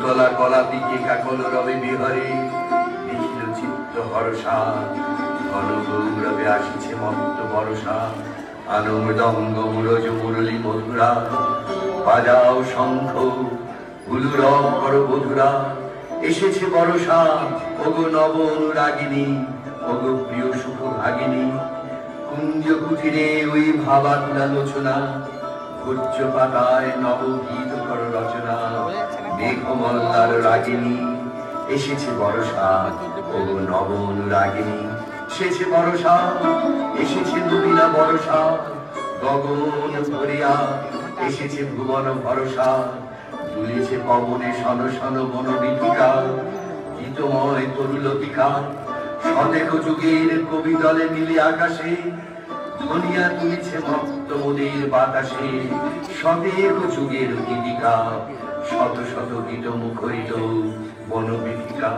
গলা গলা দিকে কাকল রবে বিহারে দেখিল চিত্ত হরসা ঘন গৌরবে আসিছে মত্ত বরসা আনন্দঙ্গ মুরজ মুরলী মধুরা বাজাও শঙ্খ হুলুরব করো বধুরা এসেছে বরসা ওগো নব অনুরাগিনী ওগো প্রিয় সুখ ভাগিনী কুঞ্জ কুটিরে ওই ভাবাতুলা লোচনা ভোজ্য পাতায় নব গীত কর রচনা মেঘমল্লার রাগিনী এসেছে বরসা ওগো নব অনুরাগিনী এসেছে বরসা এসেছে নবীনা বরসা গগন ভরিয়া এসেছে ভুবন ভরসা দুলেছে পবনে শন শন বন বিধিকা গীতময় তরুলতিকা সদেহ যুগের কবি দলে মিলে আকাশে ধনিয়া তুলেছে ভক্ত মোদের বাতাসে সদেহ যুগের গীতিকা শত শত গীত মুখরিত বন বিধিকা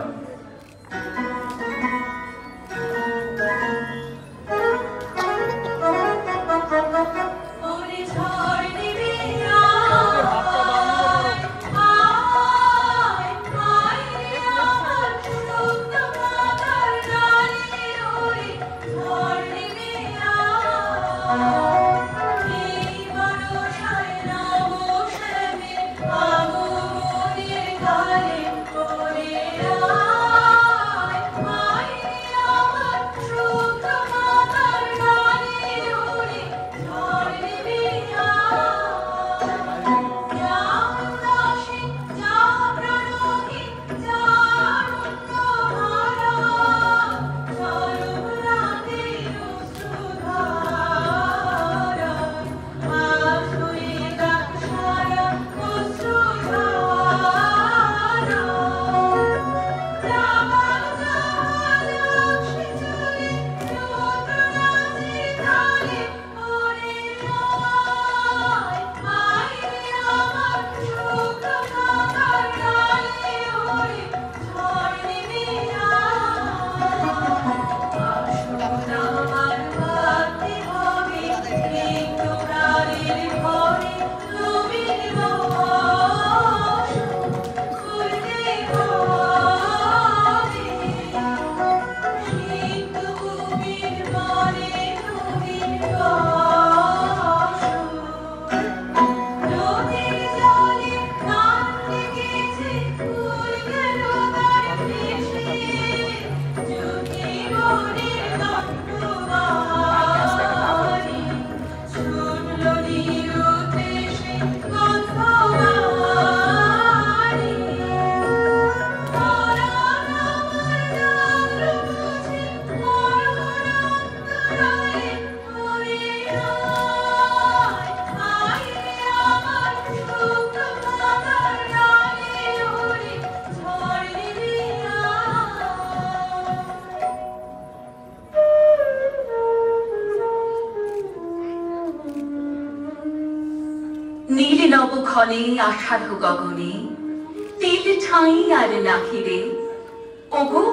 নীল নবক্ষণে আষাঢ় গগনে তিল ঠাঁই আর নাখিরে ওগো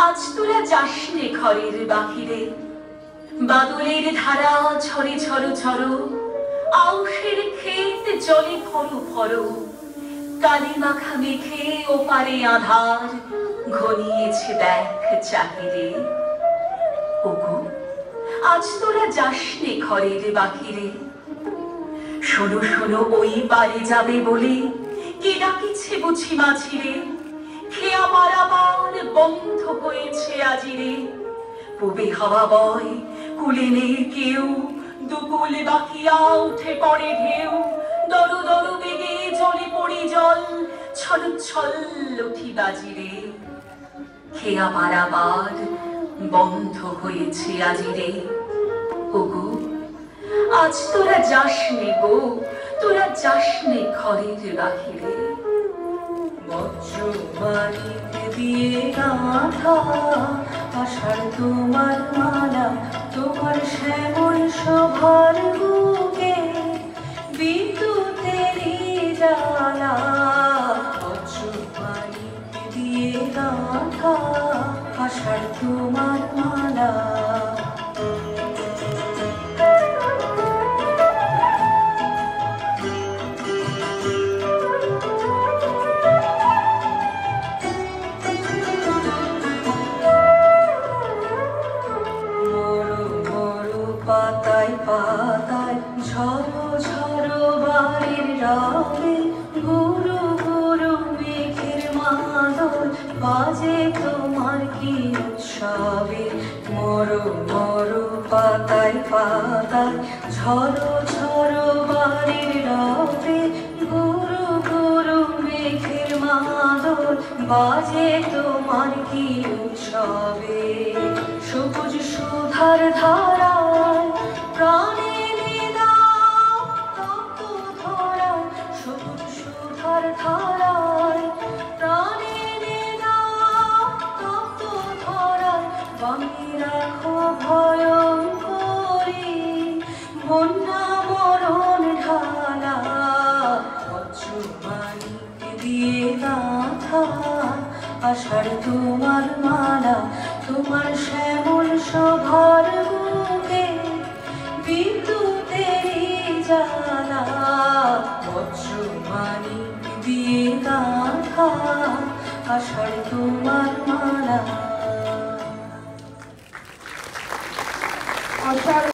আজ তোরা যাসনে ঘরের বাহিরে বাদলের ধারা ঝরে ঝরো ঝরো আউশের ক্ষেত জলে ভরো ভরো কালি মাখা মেঘে ওপারে আধার ঘনিয়েছে দেখ চাহিরে ওগো আজ তোরা যাসনে ঘরের বাহিরে শোনো শোনো ওই পারে যাবে বলে কে ডাকিছে বুঝি মাঝিরে খেয়া পারাবার বন্ধ হয়েছে আজিরে পুবে হাওয়া বয় কুলে নেই কেউ দুকুল বাকিয়া উঠে পড়ে ঢেউ দর দর বেগে জলে পড়ি জল ছল ছল উঠি বাজিরে খেয়া পারাবার বন্ধ হয়েছে আজিরে ওগো আজ তোরা যাসনে গো তোরা যাসনে ঘরের বাহিরে বজ্র বাড়িতে দিয়ে গাঁথা আষাঢ় তোমার মালা তোমার শ্যামল শোভার বুকে বিদ্যুতেরই জ্বালা বজ্র বাড়িতে দিয়ে গাঁথা আষাঢ় তোমার মালা গুরু গুরু মেঘের মাদল বাজে তোমার কি উৎসবে মরো মরো পাতায় পাতায় ঝরো ঝরো বাড়ির রবে গুরু গুরু মেঘের মাদল বাজে তোমার কি উৎসবে সবুজ সুধার ধারায় প্রাণে নিদাও তপ্ত ধরায় সবুজ সুধার ধারায় প্রাণে নিদাও তপ্ত ধরায় বামি রাখো ভয়ঙ্করী বন্যা মরণ ঢালা বজ্রবাণী দিয়ে গাঁথা আষাঢ় তোমার মালা তোমার শ্যামল শোভার বুকে বিদ্যুতেরই জ্বালা বজ্রবাণী দিয়ে গাঁথা আষাঢ় তোমার মালা।